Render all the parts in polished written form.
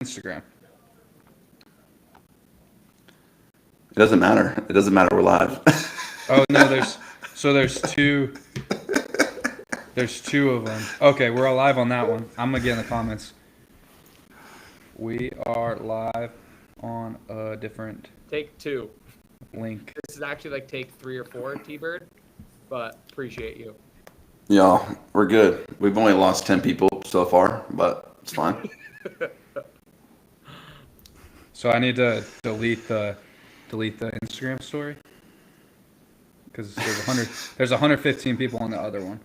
Instagram? It doesn't matter. It doesn't matter. We're live. Oh no, there's two. There's two of them. Okay, we're live on that one. I'm gonna get in the comments. We are live on a different Take 2. link. This is actually like take 3 or 4, T-Bird, but appreciate you. Y'all, we're good. We've only lost 10 people so far, but it's fine. So I need to delete the Instagram story because there's 115 people on the other one.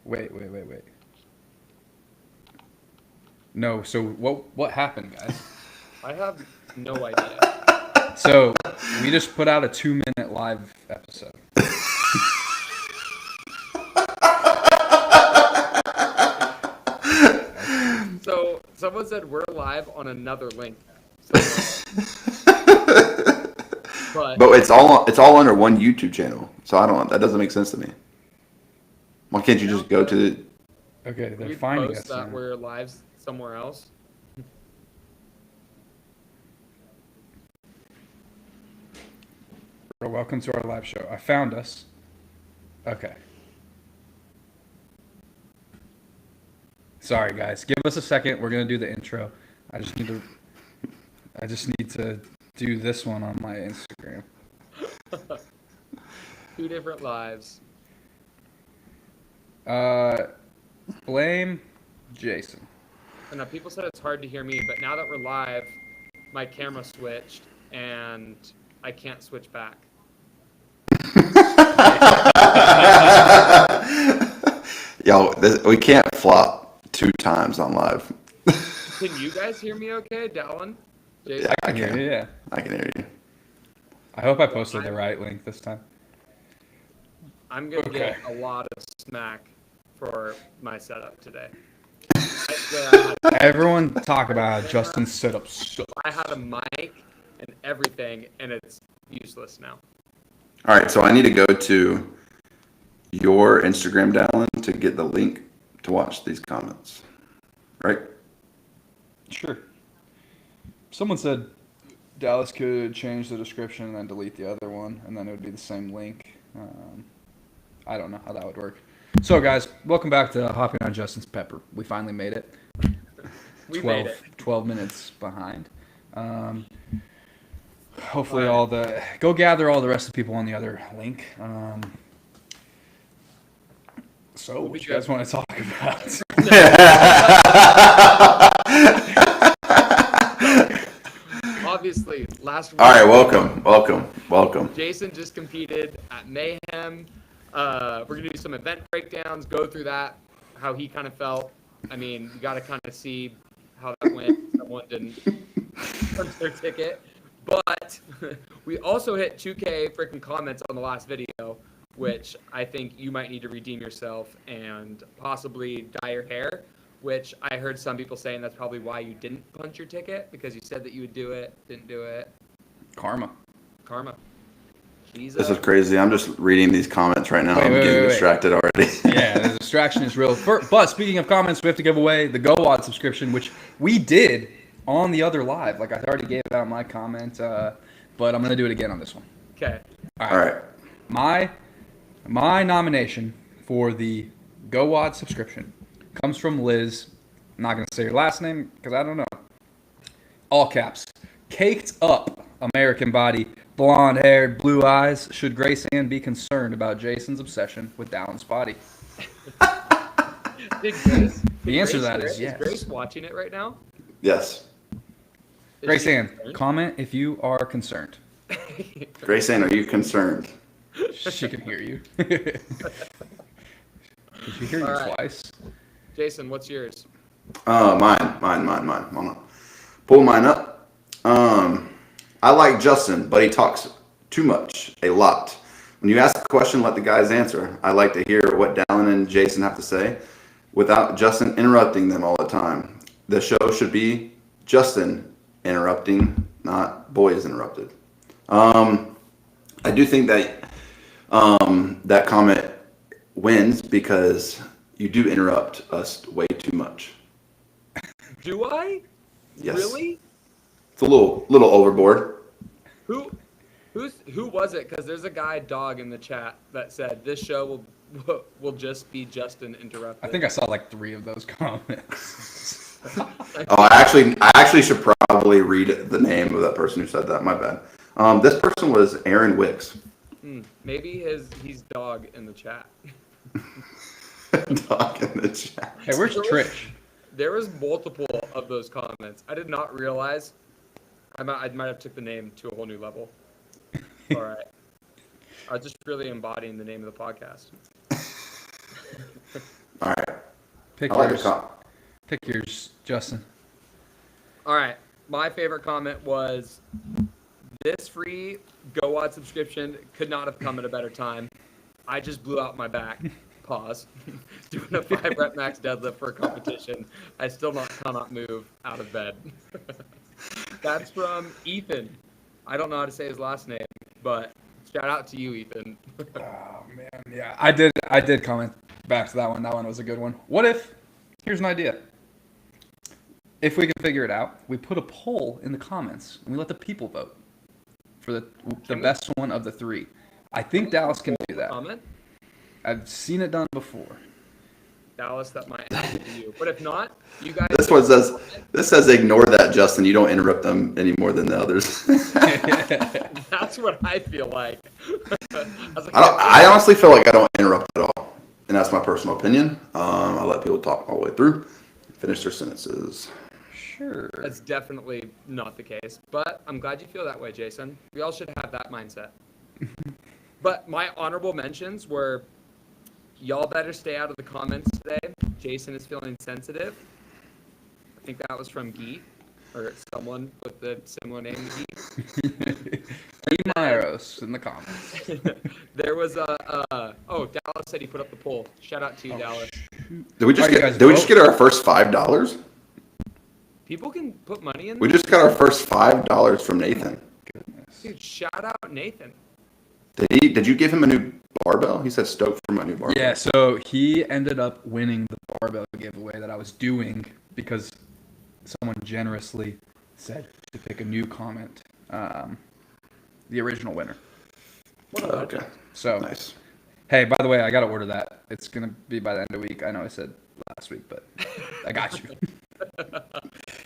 Wait. No, so what happened, guys? I have no idea. So we just put out a 2-minute live episode. So someone said we're live on another link. But But it's all under one YouTube channel, so that doesn't make sense to me. Why can't you just go to the... Okay, they're we finding post us that now. we're live somewhere else. Welcome to our live show. I found us. Okay. Sorry, guys. Give us a second. We're gonna do the intro. I just need to do this one on my Instagram. 2 different lives. Blame Jayson. And now people said it's hard to hear me, but now that we're live, my camera switched and I can't switch back. Yo, we can't flop 2 times on live. Can you guys hear me okay, Dallin? Jayson? Yeah, I can. Yeah. I can hear you. I hope I posted the right link this time. I'm going to Okay. get a lot of smack for my setup today. I Everyone talk about how Justin's setup sucks. had a mic and everything, and it's useless now. All right, so I need to go to your Instagram, Dallin, to get the link to watch these comments. Right? Sure. Someone said Dallas could change the description and then delete the other one, and then it would be the same link. I don't know how that would work. So, guys, welcome back to Hopping on Justin's Pepper. We finally made it. We made it. 12 minutes behind. Hopefully go gather all the rest of the people on the other link. So, what you guys want to talk about? Obviously, last week. All right, welcome. Jayson just competed at Mayhem. We're going to do some event breakdowns, go through that, how he kind of felt. I mean, you got to kind of see how that went. Someone didn't punch their ticket. But we also hit 2K freaking comments on the last video, which I think you might need to redeem yourself and possibly dye your hair, which I heard some people saying that's probably why you didn't punch your ticket, because you said that you would do it, didn't do it. Karma. This is crazy. I'm just reading these comments right now. I'm getting distracted already. Yeah, the distraction is real. But speaking of comments, we have to give away the Goad subscription, which we did on the other live. Like, I already gave out my comment, but I'm going to do it again on this one. Okay. All right. My nomination for the Goad subscription comes from Liz. I'm not going to say her last name because I don't know. All caps. Caked up American body, blonde hair, blue eyes. Should Grace Ann be concerned about Jayson's obsession with Dallin's body? The answer to that is yes. Is Grace watching it right now? Yes. Grace Ann, comment if you are concerned. Grace Ann, are you concerned? She can hear you. Did she hear you twice? Jayson, what's yours? Mine. Hold on. Pull mine up. I like Justin, but he talks too much, a lot. When you ask a question, let the guys answer. I like to hear what Dallin and Jayson have to say without Justin interrupting them all the time. The show should be Justin interrupting, not boys interrupted. I do think that that comment wins because you do interrupt us way too much. Do I? Yes. Really? It's a little overboard. Who was it? Because there's a guy dog in the chat that said this show will just be Justin interrupted. I think I saw like 3 of those comments. Oh, I actually should probably read the name of that person who said that. My bad. This person was Aaron Wicks. Maybe he's dog in the chat. Dog in the chat. Hey, where's Trish? There was multiple of those comments. I did not realize. I might have took the name to a whole new level. All right. I was just really embodying the name of the podcast. All right. Pick I like yours. the Pick yours, Justin. All right. My favorite comment was, this free Goad subscription could not have come at a better time. I just blew out my back. Pause. Doing a 5-rep max deadlift for a competition. I still cannot move out of bed. That's from Ethan. I don't know how to say his last name, but shout out to you, Ethan. Oh man, yeah. I did comment back to that one. That one was a good one. What if, here's an idea. If we can figure it out, we put a poll in the comments and we let the people vote for the best one of the 3. I think Dallas can do that. Comment? I've seen it done before. Dallas, that might happen to you. But if not, you guys. This says ignore that, Justin. You don't interrupt them any more than the others. That's what I feel like. I honestly feel like I don't interrupt at all, and that's my personal opinion. I let people talk all the way through, finish their sentences. Sure. That's definitely not the case. But I'm glad you feel that way, Jayson. We all should have that mindset. But my honorable mentions were, y'all better stay out of the comments today. Jayson is feeling sensitive. I think that was from Geet, or someone with the similar name to Geet. Myros in the comments. There was Dallas said he put up the poll. Shout out to you, Dallas. Did we just get our first $5? People can put money in. We just got our first $5 from Nathan. Goodness. Dude, shout out Nathan. Did you give him a new barbell? He said stoked for my new barbell. Yeah, so he ended up winning the barbell giveaway that I was doing because someone generously said to pick a new comment. The original winner. Okay. So, Nice. hey, by the way, I got to order that. It's going to be by the end of the week. I know I said last week, but I got you.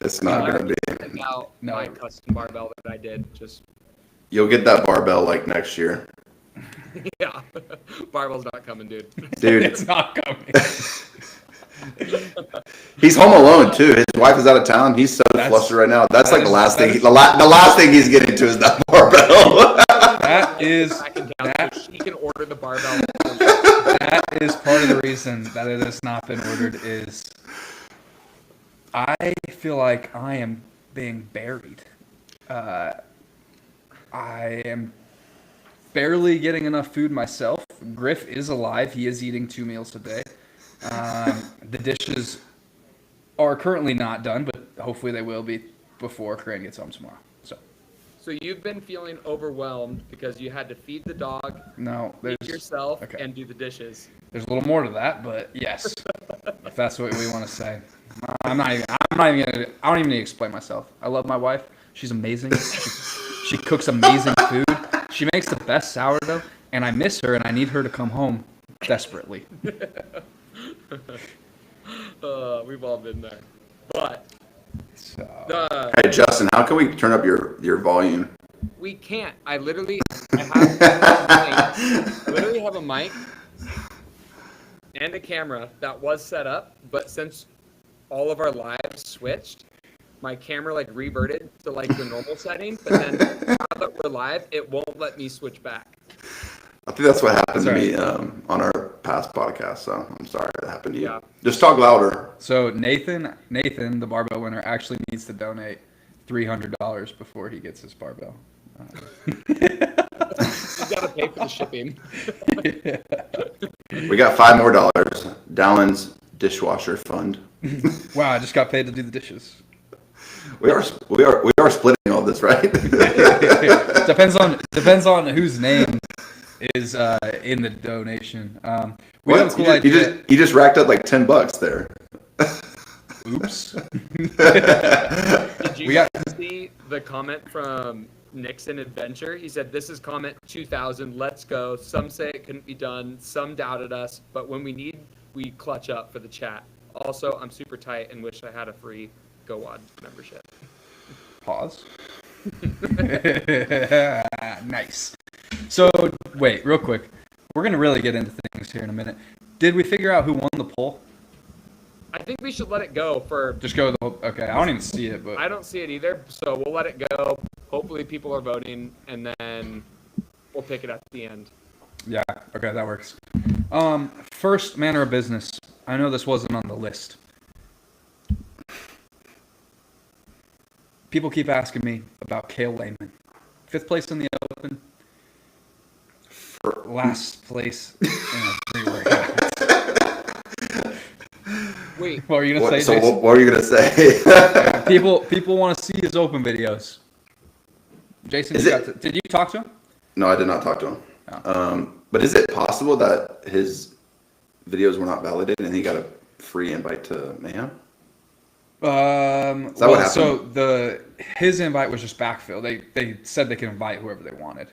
It's not going to be. Out No. my custom barbell that I did. Just You'll get that barbell like next year. yeah, barbell's not coming, dude. Dude, It's not coming. he's home alone too. His wife is out of town. He's so flustered right now. That's like the last thing. The last thing he's getting to is that barbell. That is Back in town, that, so he can order the barbell. that is part of the reason that it has not been ordered is I feel like I am being buried. I am barely getting enough food myself. Griff is alive. He is eating 2 meals a day. The dishes are currently not done, but hopefully they will be before Corinne gets home tomorrow. So you've been feeling overwhelmed because you had to feed the dog, No, feed there's yourself, okay. and do the dishes. There's a little more to that, but yes, if that's what we want to say. I don't even need to explain myself. I love my wife. She's amazing. She cooks amazing food. She makes the best sourdough, and I miss her, and I need her to come home desperately. We've all been there. But So, Hey Justin, how can we turn up your volume? we can't. I literally have a mic and a camera that was set up, but since all of our lives switched, my camera like reverted to like the normal setting, but then now that we're live, it won't let me switch back. I think that's what happened to Sorry. me on our past podcast. So I'm sorry that happened to you. Yeah. Just talk louder. so Nathan, the barbell winner, actually needs to donate $300 before he gets his barbell. You gotta pay for the shipping. We got $5 more. Dallin's dishwasher fund. Wow, I just got paid to do the dishes. We are splitting all this, right? Depends on whose name is in the donation. We What? have a cool idea. You just racked up like $10 there. Oops. Did you We got- see the comment from Nixon Adventure? He said, "This is comment 2000. Let's go. Some say it couldn't be done. Some doubted us. But when we need, we clutch up for the chat. Also, I'm super tight and wish I had a free Goad membership." Pause. Nice. So, wait, real quick. We're going to really get into things here in a minute. Did we figure out who won the poll? I think we should let it go for. Just go with the whole. Okay, I don't even see it, but. I don't see it either, so we'll let it go. Hopefully, people are voting, and then we'll pick it at the end. Yeah, okay, that works. First manner of business. I know this wasn't on the list. People keep asking me about Kale Lehman. 5th place in the Open. Last place in a 3-workout. Wait, What were you going to say, So Jayson? what were you gonna say? People want to see his Open videos. Jason, did you talk to him? No, I did not talk to him. Oh. But is it possible that his videos were not validated and he got a free invite to Mayhem? What happened? So his invite was just backfill. They said they could invite whoever they wanted.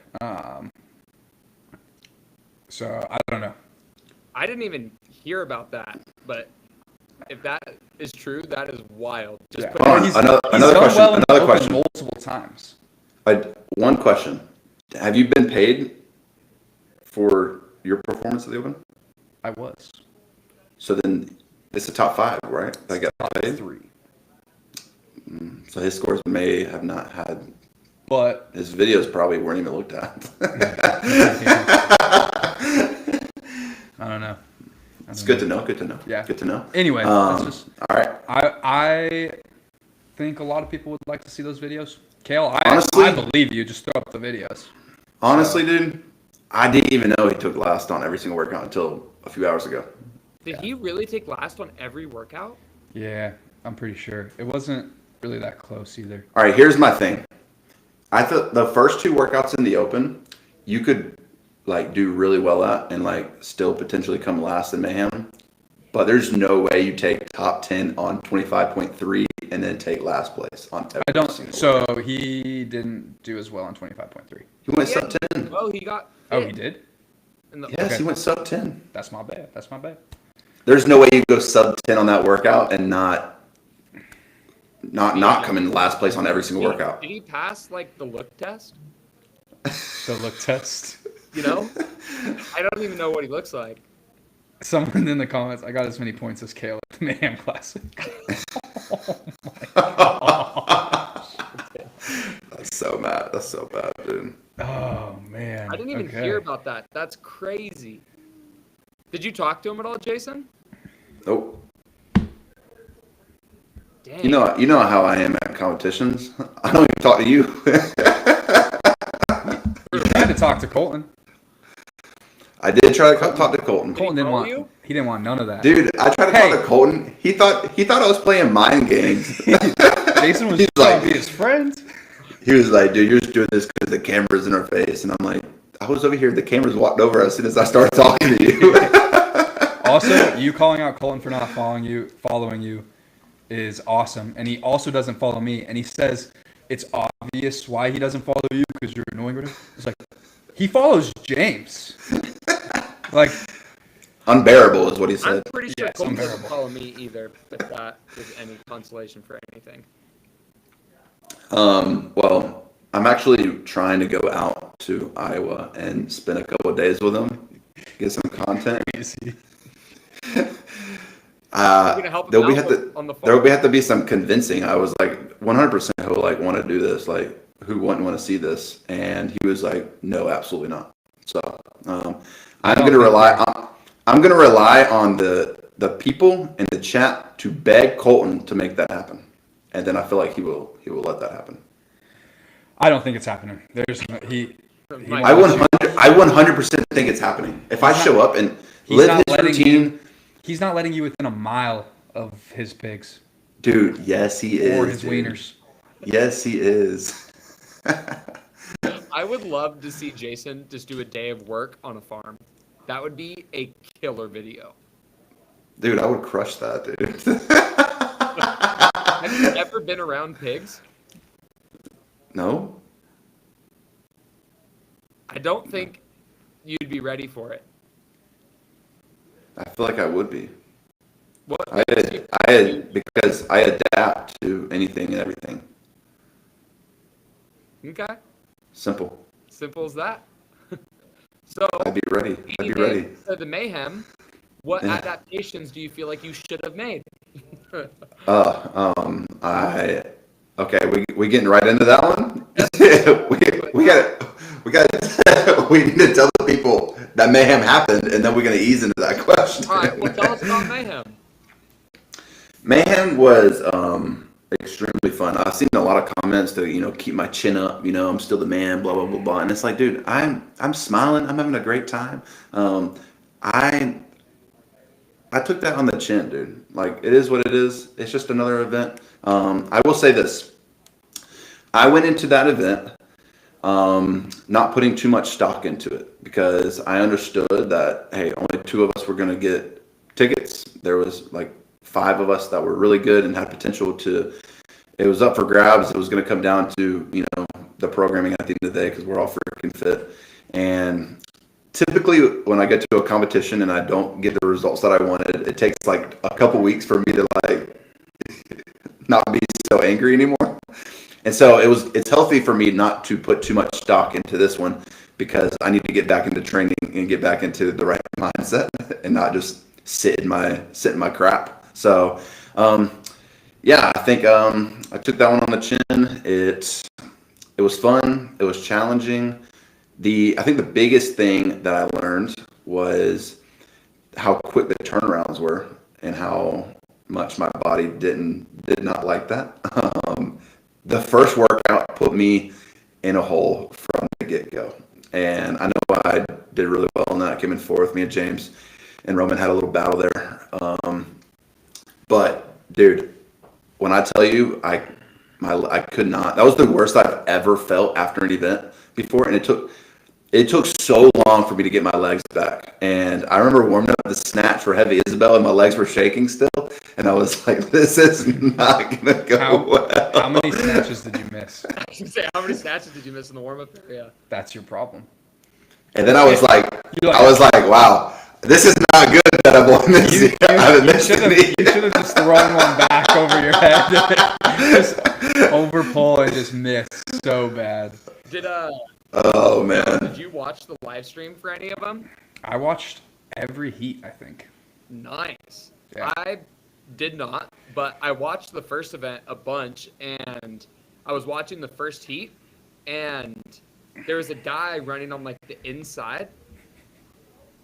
So I don't know. I didn't even hear about that, but if that is true, that is wild. Just Yeah. put Hold on, He's another done question. well in the Another Open question. multiple times. One question: have you been paid for your performance at the Open? I was. So then it's a top 5, right? I got paid. 3. So his scores may have not had. But His videos probably weren't even looked at. I don't know. It's good to know. Good to know. Yeah. Good to know. Anyway, that's just. All right. I think a lot of people would like to see those videos. Kale, Honestly- I believe you. Just throw up the videos. Honestly, dude, I didn't even know he took last on every single workout until a few hours ago. Did he really take last on every workout? Yeah, I'm pretty sure. It wasn't really that close either. All right, here's my thing. I thought the first 2 workouts in the Open, you could like do really well at and like still potentially come last in Mayhem. But there's no way you take top 10 on 25.3 and then take last place on every I don't. single So workout. he didn't do as well on 25.3. He went Yeah. sub 10. Oh, he got. Oh, hit he did. in the- Yes, Okay. he went sub 10. That's my bad. That's my bad. There's no way you go sub 10 on that workout and not come in last place on every single workout. Did he pass like the look test? The look test. You know, I don't even know what he looks like. Someone in the comments, I got as many points as Kale at the Mayhem Classic. That's so mad. That's so bad, dude. Oh man. I didn't even Okay. hear about that. That's crazy. Did you talk to him at all, Jayson? Nope. Dang. You know how I am at competitions. I don't even talk to you. You tried to talk to Colton. I did try to talk to Colton. Colton didn't follow want. you? He didn't want none of that. Dude, I tried to Hey. talk to Colton. He thought I was playing mind games. Jason was He's trying like- to be his friend. He was like, dude, you're just doing this because the camera's in our face. And I'm like, I was over here. The cameras walked over as soon as I started talking to you. Also, you calling out Colton for not following you is awesome. And he also doesn't follow me. And he says it's obvious why he doesn't follow you because you're annoying with him. It's like, he follows James. Like, Unbearable is what he said. I'm pretty sure Yes, Colton doesn't unbearable. follow me either, if that is any consolation for anything. Well, I'm actually trying to go out to Iowa and spend a couple of days with him, get some content. easy. gonna help him There'll be out have to on the farm? there'll be have to be some convincing. I was like 100% he'll like want to do this. Like who wouldn't want to see this? And he was like, no, absolutely not. So I'm gonna rely on the people in the chat to beg Colton to make that happen, and then I feel like he will let that happen. I don't think it's happening. There's no, he I 100% think it's happening. If I show up and he's live not his letting routine, he's not letting you within a mile of his pigs dude. Yes, he is. or his dude. wieners. Yes, he is. I would love to see Jayson just do a day of work on a farm. That would be a killer video. Dude, I would crush that, dude. Have you ever been around pigs? No? I don't think you'd be ready for it. I feel like I would be. What Because I adapt to anything and everything. Okay. Simple. Simple as that. So I'd be ready. I'd be ready. So the Mayhem, what adaptations do you feel like you should have made? Okay, we getting right into that one? we need to tell the people that Mayhem happened, and then we're going to ease into that question. All right, well, tell us about Mayhem. Mayhem was extremely fun. I've seen a lot of comments to keep my chin up. I'm still the man. Blah blah blah blah. And it's like, dude, I'm smiling. I'm having a great time. I took that on the chin, dude. Like, it is what it is. It's just another event. I will say this. I went into that event not putting too much stock into it because I understood that, hey, only 2 of us were going to get tickets. There was like 5 of us that were really good and had potential to. It was up for grabs. It was going to come down to, the programming at the end of the day because we're all freaking fit. And typically when I get to a competition and I don't get the results that I wanted, it takes like a couple weeks for me to like not be so angry anymore. And so it's healthy for me not to put too much stock into this one because I need to get back into training and get back into the right mindset and not just sit in my crap. So I think I took that one on the chin. It was fun. It was challenging. I think the biggest thing that I learned was how quick the turnarounds were and how much my body did not like that. The first workout put me in a hole from the get-go. And I know I did really well in that. I came in 4th. Me and James and Roman had a little battle there. But, dude, when I tell you I could not. That was the worst I've ever felt after an event before. And it took so long for me to get my legs back. And I remember warming up the snatch for Heavy Isabel and my legs were shaking still. And I was like, this is not going to go well. How many snatches did you miss? I was gonna say, how many snatches did you miss in the warm-up area? That's your problem. And then I was like, wow, this is not good that I'm on this. You should have just thrown one back over your head. Just over pull and just miss so bad. Oh, man. Did you watch the live stream for any of them? I watched every heat, I think. Nice. Yeah. I did not, but I watched the first event a bunch, and I was watching the first heat, and there was a guy running on like the inside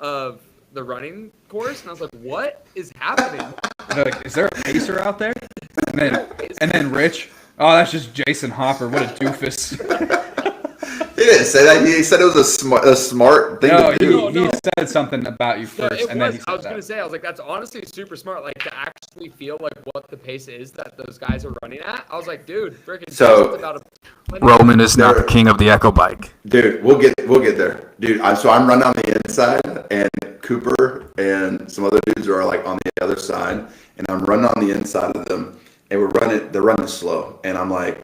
of the running course, and I was like, what is happening? They're like, is there a pacer out there? And then Rich, oh, that's just Jayson Hopper. What a doofus. He didn't say that. He said it was a smart thing to do. He said something about you first, and then he said I was going to say, I was like, that's honestly super smart. Like, to actually feel like what the pace is that those guys are running at. I was like, dude, freaking. So Roman is not the king of the Echo Bike. Dude, we'll get there, dude. I'm running on the inside, and Cooper and some other dudes are like on the other side, and I'm running on the inside of them, and they're running slow, and I'm like.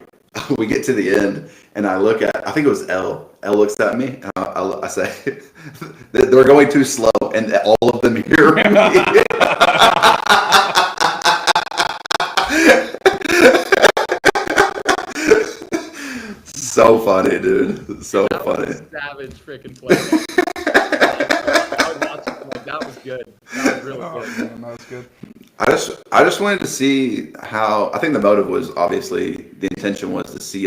We get to the end, and I look at, I think it was Elle. Elle looks at me, and I say, they're going too slow, and all of them hear me. So funny, dude. So funny. Was a savage freaking play. I was watching, like, that was good. That was really good. Man, that was good. I just wanted to see how. I think the motive was obviously the intention was to see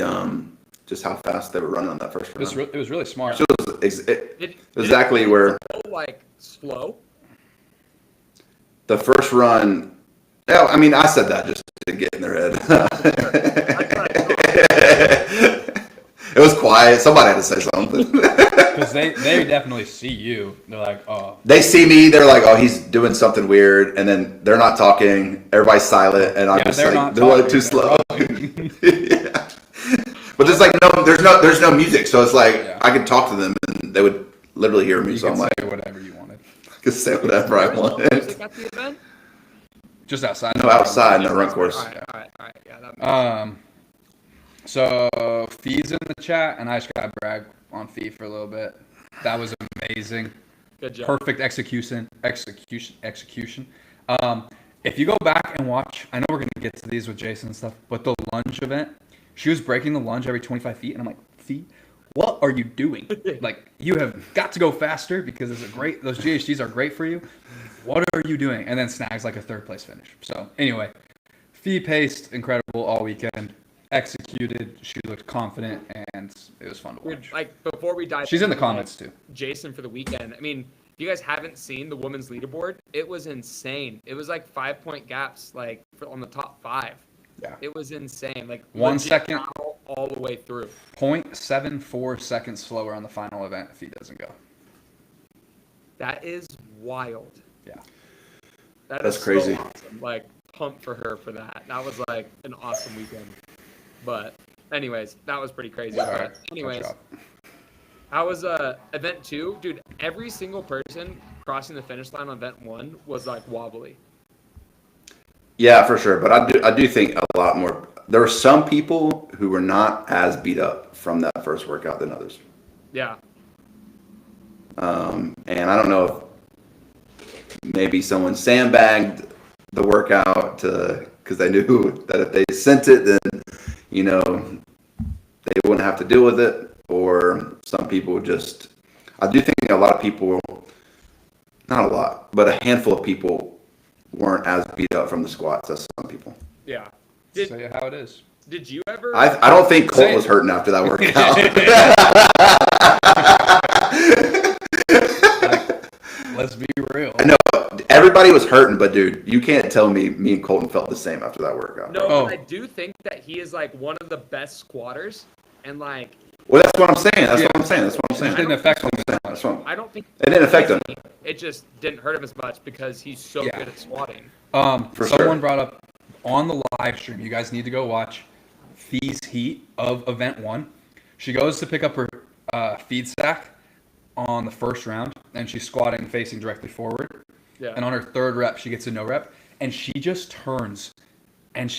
just how fast they were running on that first run. It was really smart. So it was exactly where like slow. The first run. Yeah, I mean, I said that just to get in their head. It was quiet. Somebody had to say something. Because they definitely see you. They're like, oh. They see me. They're like, oh, he's doing something weird. And then they're not talking. Everybody's silent. And I'm just like, they're too slow. Yeah. But there's no music, so it's like Yeah. I could talk to them and they would literally hear me. You So can I'm like, say whatever you wanted. I could say whatever I There's no wanted. music at the event? Just outside. No, outside in the run course. All right. Yeah, that makes sense. So Fee's in the chat, and I just gotta brag on Fee for a little bit. That was amazing. Good job. Perfect execution. If you go back and watch, I know we're gonna get to these with Jayson and stuff, but the lunge event, she was breaking the lunge every 25 feet, and I'm like, Fee, what are you doing? Like, you have got to go faster because those GHDs are great for you. What are you doing? And then snags like a third place finish. So anyway, Fee paced incredible all weekend. Executed. She looked confident, and it was fun to Dude, watch. like before we dive, She's in the into, comments too. Jayson for the weekend. I mean, if you guys haven't seen the women's leaderboard, it was insane. It was like 5-point gaps, like on the top 5. Yeah. It was insane. Like 1 legit second. all the way through. 0.74 seconds slower on the final event if he doesn't go. That is wild. Yeah. That's is crazy. So awesome. Like, pump for her for that. That was like an awesome weekend. But anyways, that was pretty crazy. All right. But anyways, Good job. how was event 2? Dude, every single person crossing the finish line on event 1 was like wobbly. Yeah, for sure. But I do think a lot more. There were some people who were not as beat up from that first workout than others. Yeah. And I don't know if maybe someone sandbagged the workout because they knew that if they sent it, then, you know, they wouldn't have to deal with it. Or some people just, I do think a lot of people, not a lot, but a handful of people weren't as beat up from the squats as some people. Yeah. Say it how it is. Did you ever? I don't think Colt was hurting after that workout. Let's be real. No, everybody was hurting, but dude, you can't tell me and Colton felt the same after that workout. No, Oh. but I do think that he is like one of the best squatters, and like Well, that's what I'm saying. That's Yeah. what I'm saying. That's what I'm It saying. didn't affect him. That's what I don't think It didn't affect him. It just didn't hurt him as much because he's so Yeah. good at squatting. For Someone sure. brought up on the live stream, you guys need to go watch Fee's heat of event 1. She goes to pick up her feed stack on the first round, and she's squatting facing directly forward. Yeah. And on her third rep, she gets a no rep, and she just turns, and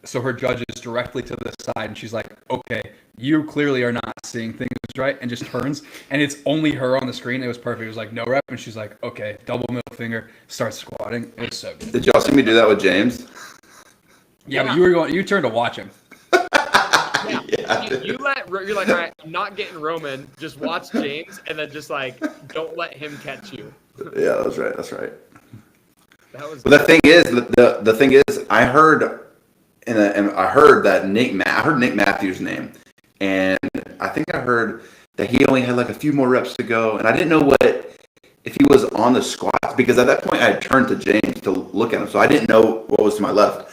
so her judge is directly to the side, and she's like, okay, you clearly are not seeing things right, and just turns, and it's only her on the screen. It was perfect. It was like no rep, and she's like, okay, double middle finger, starts squatting. It was so good. Did y'all see me do that with James? Yeah, but you turned to watch him. Yeah. You're like, all right, I'm not getting Roman. Just watch James, and then just like don't let him catch you. Yeah, that's right. That's right. That was. But the thing is, the thing is, I heard that I heard Nick Matthews' name, and I think I heard that he only had like a few more reps to go, and I didn't know if he was on the squats, because at that point I had turned to James to look at him, so I didn't know what was to my left.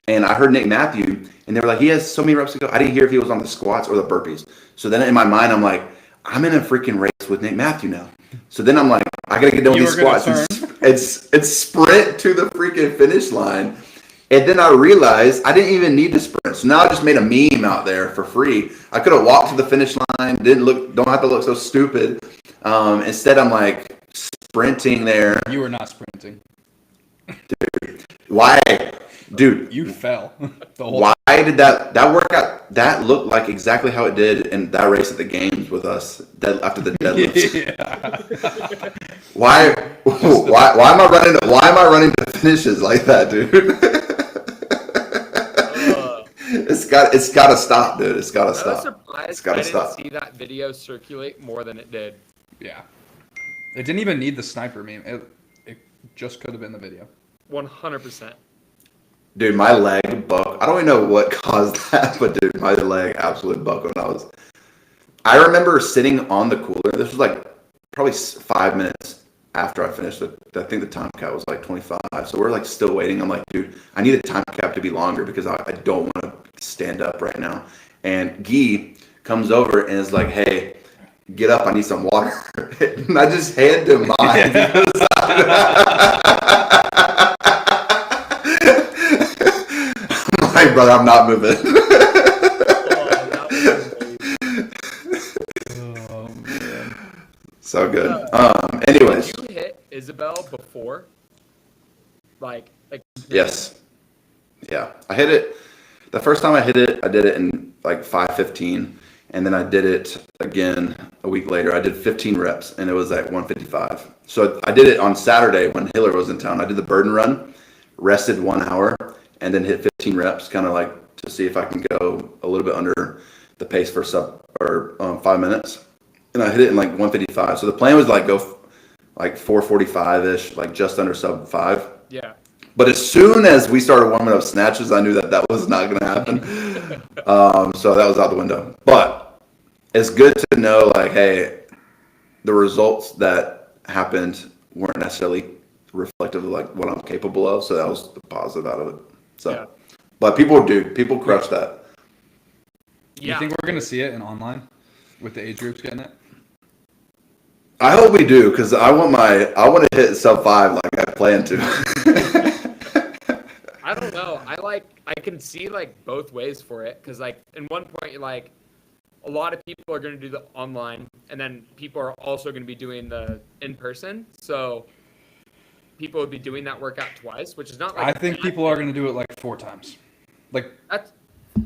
And I heard Nick Matthew, and they were like, he has so many reps to go. I didn't hear if he was on the squats or the burpees. So then in my mind, I'm like, I'm in a freaking race with Nick Matthew now. So then I'm like, I gotta get done with these squats. It's sprint to the freaking finish line. And then I realized I didn't even need to sprint. So now I just made a meme out there for free. I could have walked to the finish line, don't have to look so stupid. Instead, I'm like sprinting there. You were not sprinting. Why? Dude, You fell. The whole why did that workout, that looked like exactly how it did in that race at the games with us after the deadlifts. Yeah. Why am I running to finishes like that, dude? It's got to stop, dude. It's got to I was stop. surprised It's gotta I didn't stop. see that video circulate more than it did. Yeah. It didn't even need the sniper meme. It just could have been the video. 100%. Dude, my leg bucked. I don't even know what caused that, but dude, my leg absolutely bucked when I remember sitting on the cooler. This was like probably 5 minutes after I finished it. I think the time cap was like 25. So we're like still waiting. I'm like, dude, I need the time cap to be longer because I don't want to stand up right now. And Guy comes over and is like, hey, get up. I need some water. And I just hand him mine. I'm like, brother, I'm not moving. That was Like Yes. Yeah. I hit it. The first time I hit it, I did it in like 5:15. And then I did it again a week later. I did 15 reps, and it was at 155. So I did it on Saturday when Hiller was in town. I did the burden run, rested 1 hour, and then hit 15 reps, kind of like to see if I can go a little bit under the pace for 5 minutes. And I hit it in like 155. So the plan was like go like 445-ish, like just under sub 5. Yeah. But as soon as we started warming up snatches, I knew that was not going to happen. So that was out the window. But it's good to know, like, hey, the results that happened weren't necessarily reflective of like what I'm capable of. So that was the positive out of it. So, Yeah. But people crush that. Yeah. You think we're gonna see it in online with the age groups getting it? I hope we do, because I want to hit sub 5 like I plan to. I don't know. I can see like both ways for it, because like in one point you're like, a lot of people are going to do the online, and then people are also going to be doing the in person. So people would be doing that workout twice, which is not like. I think people are gonna do it like 4 times. Like That's.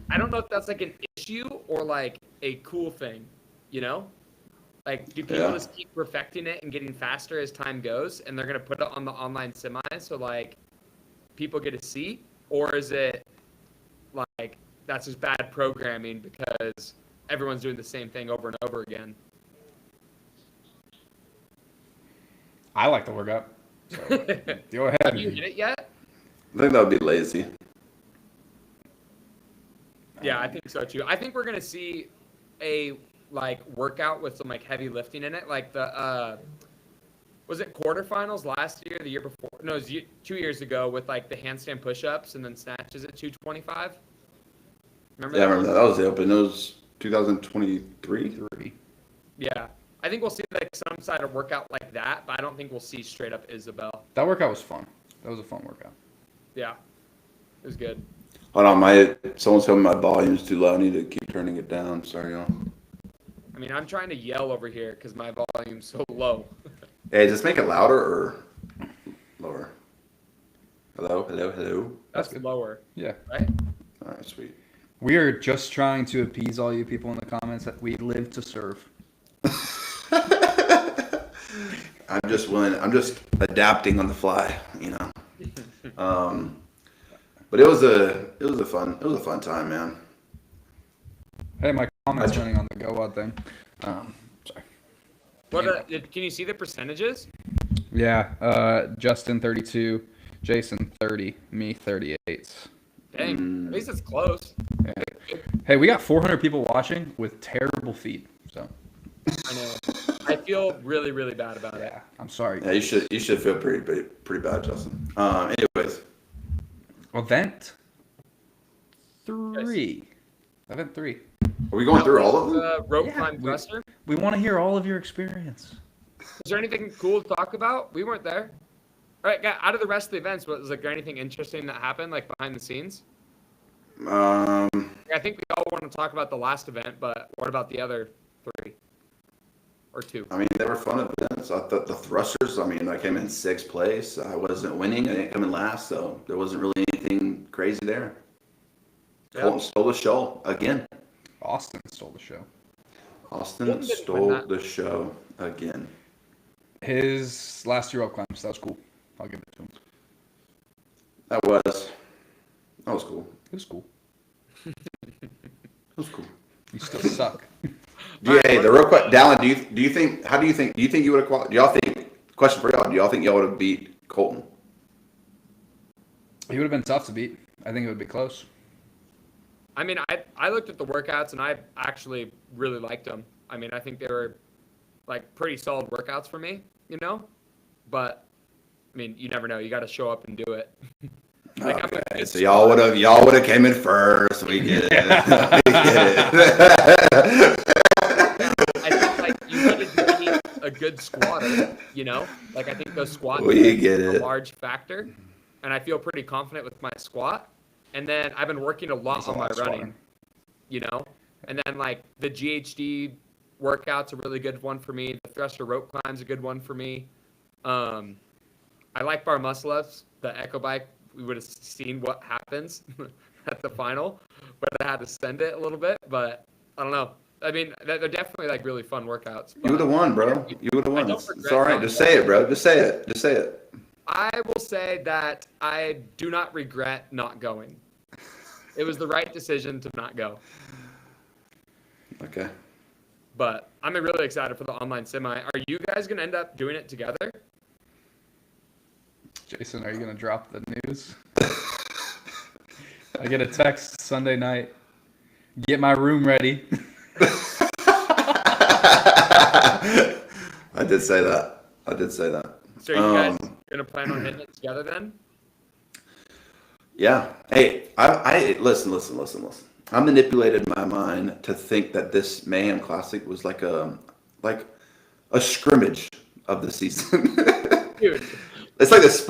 I don't know if that's like an issue or like a cool thing, you know? Like, do people Yeah. just keep perfecting it and getting faster as time goes, and they're going to put it on the online semi so, like, people get to see? Or is it, like, that's just bad programming because everyone's doing the same thing over and over again? I like the workout. So go ahead. Have you hit it yet? I think that would be lazy. Yeah, I think so, too. I think we're going to see a like workout with some like heavy lifting in it, like the was it quarterfinals last year, the year before? No, it was 2 years ago with like the handstand push-ups and then snatches at 225. Remember? Yeah, I that? remember that. That was the open. It was 2023. Yeah, I think we'll see like some side of workout like that, but I don't think we'll see straight up Isabel. That workout was fun. That was a fun workout. Yeah, it was good. Hold on, someone's telling me my volume's too low. I need to keep turning it down. Sorry, y'all. I mean, I'm trying to yell over here because my volume's so low. Hey, just make it louder or lower. Hello, hello, hello. That's lower, Yeah. right? All right, sweet. We are just trying to appease all you people in the comments that we live to serve. I'm just adapting on the fly, you know. But it was a fun time, man. Hey, my comments running on the Goad thing. Sorry. What? Can you see the percentages? Yeah. Justin 32, Jayson 30, me 38. Dang, at least it's close. Yeah. Hey, we got 400 people watching with terrible feet. So. I know. I feel really, really bad about it. Yeah, I'm sorry. Yeah, you should feel pretty bad, Justin. Anyways, Event 3. Event 3. are we going through all of them? Rope Yeah, climb thruster. We want to hear all of your experience. Is there anything cool to talk about? We weren't there. All right, out of the rest of the events, was like there anything interesting that happened, like behind the scenes? I think we all want to talk about the last event, but what about the other 3 or 2? I mean, they were fun events. I thought the thrusters, I mean, I came in 6th place. I wasn't winning. I didn't come in last, so there wasn't really anything crazy there. Yeah. Colton stole the show again. Austin stole the show. Austin Colton didn't stole win that. the show again. His last 2 rope climbs, that was cool. I'll give it to him. That was cool. It was cool. That was cool. You still suck. Hey, the real quick, Dallin, do you think you would have qualified? Do y'all think? Question for y'all: do y'all think y'all would have beat Colton? He would have been tough to beat. I think it would be close. I mean, I looked at the workouts and I actually really liked them. I mean, I think they were like pretty solid workouts for me, you know. But I mean, you never know. You got to show up and do it. Like, Okay, so y'all would have came in first. We get it. We get it. I think like you needed to be a good squatter, you know. Like I think those squats We get are a it. large factor, and I feel pretty confident with my squat. And then I've been working a lot He's a on my lot running, squatter. you know. And then like the GHD workout's a really good one for me. The thruster rope climb's a good one for me. I like bar muscle ups. The Echo Bike, we would have seen what happens at the final, but I had to send it a little bit. But I don't know. I mean, they're definitely like really fun workouts. You would have won, bro. You would have I won. don't It's regret all right. not Just say it, bro. Just say it. Just say it. I will say that I do not regret not going. It was the right decision to not go. Okay. But I'm really excited for the online semi. Are you guys going to end up doing it together? Jayson, are you going to drop the news? I get a text Sunday night. Get my room ready. I did say that. I did say that. So are you guys going to plan on hitting it together then? Yeah. Hey, I listen. I manipulated my mind to think that this Mayhem Classic was like a scrimmage of the season. Dude. It's like the spring